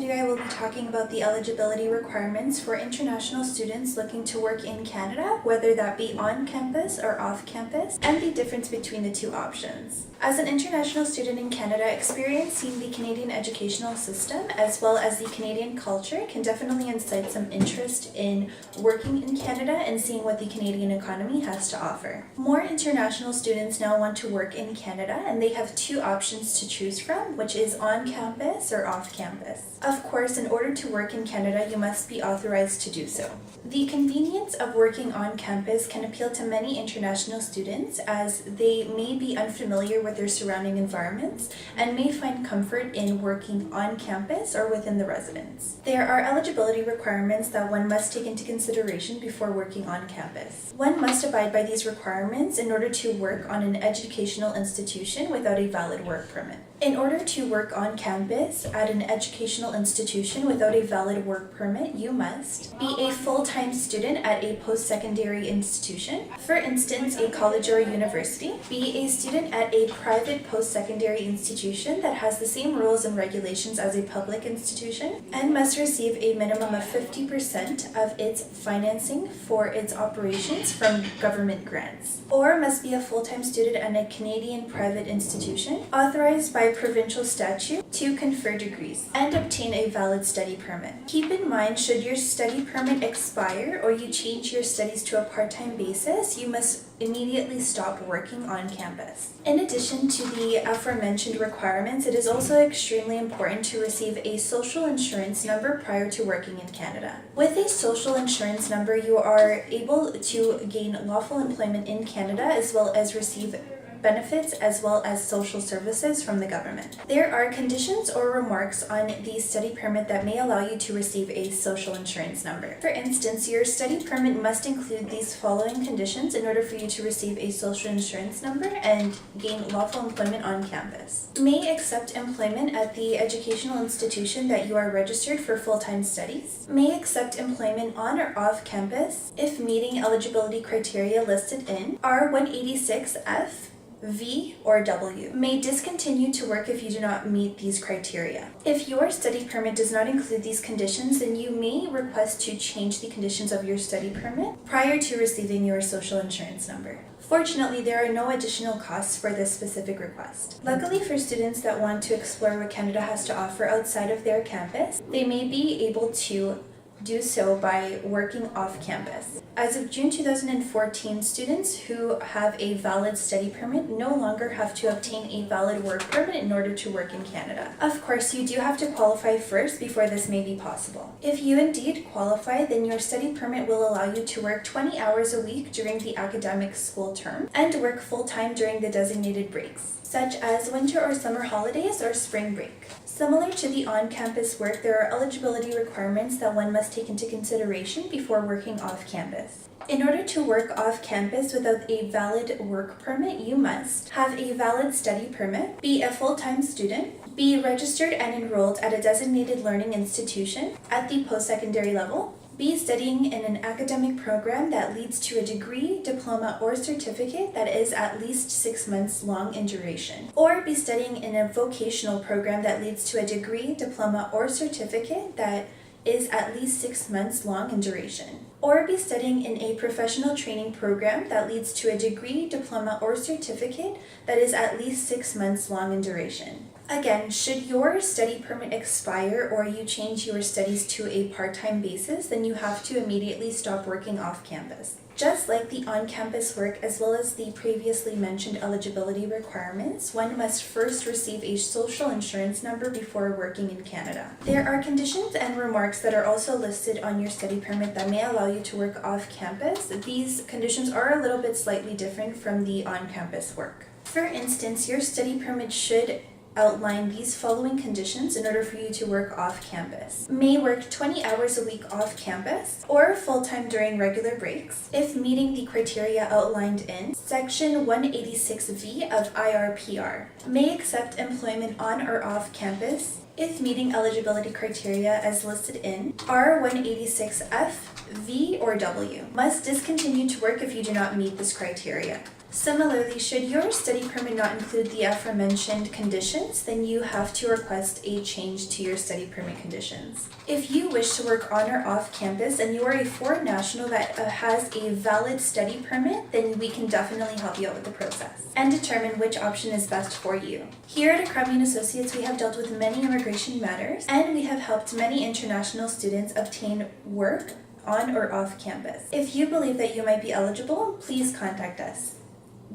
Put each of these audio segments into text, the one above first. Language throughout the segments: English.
here I will be talking about the eligibility requirements for international students looking to work in Canada, whether that be on campus or off campus, and the difference between the two options. As an international student in Canada, experiencing the Canadian educational system as well as the Canadian culture can definitely incite some interest in working in Canada and seeing what the Canadian economy has to offer. More international students now want to work in Canada, and they have two options to choose from, which is on campus or off campus. Of course, in order to work in Canada, you must be authorized to do so. The convenience of working on campus can appeal to many international students, as they may be unfamiliar with their surrounding environments and may find comfort in working on campus or within the residence. There are eligibility requirements that one must take into consideration before working on campus. One must abide by these requirements in order to work on an educational institution without a valid work permit. In order to work on campus at an educational institution without a valid work permit, you must be a full-time student at a post-secondary institution, for instance, a college or a university, be a student at a private post-secondary institution that has the same rules and regulations as a public institution, and must receive a minimum of 50% of its financing for its operations from government grants, or must be a full-time student at a Canadian private institution authorized by provincial statute to confer degrees and obtain a valid study permit. Keep in mind, should your study permit expire or you change your studies to a part-time basis, you must immediately stop working on campus. In addition to the aforementioned requirements, it is also extremely important to receive a social insurance number prior to working in Canada. With a social insurance number, you are able to gain lawful employment in Canada as well as receive benefits as well as social services from the government. There are conditions or remarks on the study permit that may allow you to receive a social insurance number. For instance, your study permit must include these following conditions in order for you to receive a social insurance number and gain lawful employment on campus. May accept employment at the educational institution that you are registered for full-time studies. May accept employment on or off campus if meeting eligibility criteria listed in R186F, V, or W. May discontinue to work if you do not meet these criteria. If your study permit does not include these conditions, then you may request to change the conditions of your study permit prior to receiving your social insurance number. Fortunately, there are no additional costs for this specific request. Luckily for students that want to explore what Canada has to offer outside of their campus, they may be able to do so by working off campus. As of June 2014, students who have a valid study permit no longer have to obtain a valid work permit in order to work in Canada. Of course, you do have to qualify first before this may be possible. If you indeed qualify, then your study permit will allow you to work 20 hours a week during the academic school term and work full-time during the designated breaks, such as winter or summer holidays or spring break. Similar to the on-campus work, there are eligibility requirements that one must take into consideration before working off-campus. In order to work off-campus without a valid work permit, you must have a valid study permit, be a full-time student, be registered and enrolled at a designated learning institution at the post-secondary level, be studying in an academic program that leads to a degree, diploma, or certificate that is at least 6 months long in duration, or be studying in a vocational program that leads to a degree, diploma, or certificate that is at least 6 months long in duration, or be studying in a professional training program that leads to a degree, diploma, or certificate that is at least 6 months long in duration. Again, should your study permit expire or you change your studies to a part-time basis, then you have to immediately stop working off campus. Just like the on-campus work as well as the previously mentioned eligibility requirements, one must first receive a social insurance number before working in Canada. There are conditions and remarks that are also listed on your study permit that may allow you to work off campus. These conditions are a little bit slightly different from the on-campus work. For instance, your study permit should outline these following conditions in order for you to work off campus. May work 20 hours a week off campus or full-time during regular breaks if meeting the criteria outlined in Section 186V of IRPR. May accept employment on or off campus if meeting eligibility criteria as listed in R186F, V, or W. Must discontinue to work if you do not meet this criteria. Similarly, should your study permit not include the aforementioned conditions, then you have to request a change to your study permit conditions. If you wish to work on or off campus and you are a foreign national that has a valid study permit, then we can definitely help you out with the process and determine which option is best for you. Here at Akrami & Associates, we have dealt with many immigration matters, and we have helped many international students obtain work on or off campus. If you believe that you might be eligible, please contact us.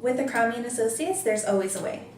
With Akrami & Associates, there's always a way.